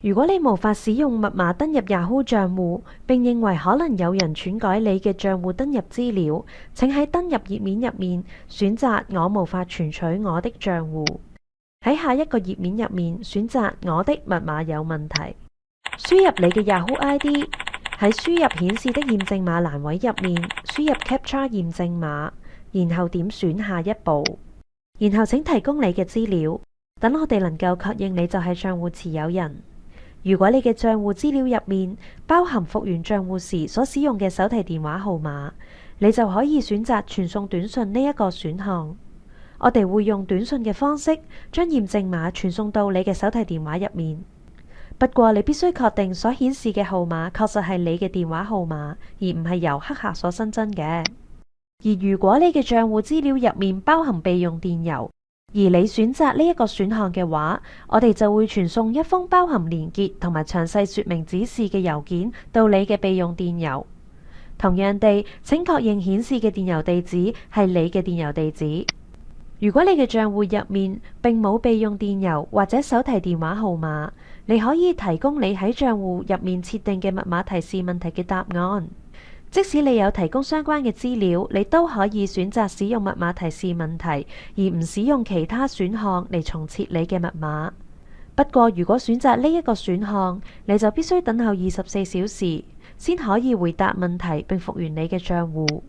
如果你無法使用密碼登入 Yahoo 賬戶，並認為可能有人篡改你嘅賬戶登入資料，請喺登入頁面入面選擇我無法存取我的賬戶。喺下一個頁面入面選擇我的密碼有問題，輸入你嘅 Yahoo ID， 喺輸入顯示的驗證碼欄位入面輸入 CAPTCHA 驗證碼，然後點選下一步，然後請提供你嘅資料，等我哋能夠確認你就係賬戶持有人。如果你嘅賬戶資料入面包含復原賬戶時所使用嘅手提電話號碼，你就可以選擇傳送短信呢一個選項。我哋會用短信嘅方式將驗證碼傳送到你嘅手提電話入面。不過你必須確定所顯示嘅號碼確實係你嘅電話號碼，而唔係由黑客所新增嘅。而如果你嘅賬戶資料入面包含備用電郵，而你選擇呢一個選項嘅話，我哋就會傳送一封包含連結同埋詳細說明指示嘅郵件到你嘅備用電郵。同樣地，請確認顯示嘅電郵地址係你嘅電郵地址。如果你嘅賬戶入面並冇備用電郵或者手提電話號碼，你可以提供你喺賬戶入面設定嘅密碼提示問題嘅答案。即使你有提供相關嘅資料，你都可以選擇使用密碼提示問題，而唔使用其他選項嚟重設你嘅密碼。不過，如果選擇呢一個選項，你就必須等候24小時，先可以回答問題並復原你嘅賬戶。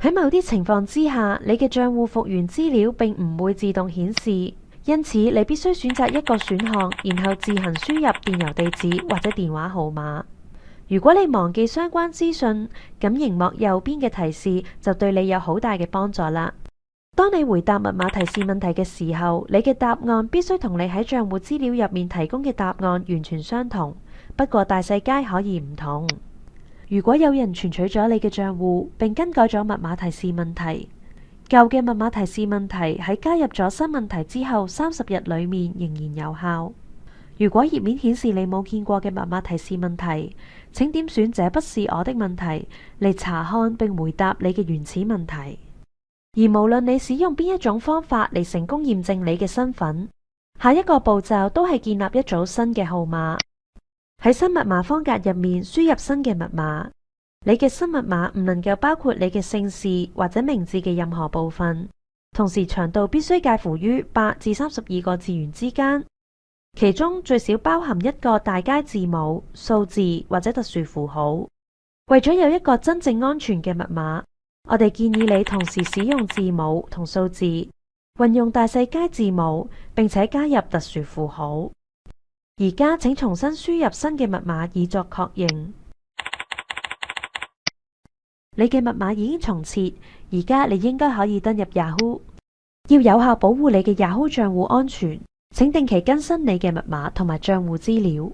喺某啲情況之下，你嘅賬戶復原資料並唔會自動顯示，因此你必須選擇一個選項，然後自行輸入電郵地址或者電話號碼。如果你忘記相關資訊，咁螢幕右邊嘅提示就對你有好大嘅幫助啦。當你回答密碼提示問題嘅時候，你嘅答案必須同你喺賬戶資料入面提供嘅答案完全相同，不過大細階可以唔同。如果有人存取咗你嘅賬戶並更改咗密碼提示問題，舊嘅密碼提示問題喺加入咗新問題之後30日裏面仍然有效。如果頁面顯示你冇見過嘅密碼提示問題，請點選這不是我的問題嚟查看並回答你嘅原始問題。而無論你使用邊一種方法嚟成功驗證你嘅身份，下一個步驟都係建立一組新嘅號碼。喺新密碼方格入面輸入新嘅密碼。你嘅新密碼唔能夠包括你嘅姓氏或者名字嘅任何部分，同時長度必須介乎於8至32個字元之間。其中最少包含一個大階字母、數字或者特殊符號。為咗有一個真正安全嘅密碼，我哋建議你同時使用字母同數字，運用大細階字母，並且加入特殊符號。而家請重新輸入新嘅密碼以作確認。你嘅密碼已經重設，而家你應該可以登入 Yahoo。要有效保護你嘅 Yahoo 賬戶安全，請定期更新你嘅密碼同埋賬戶資料。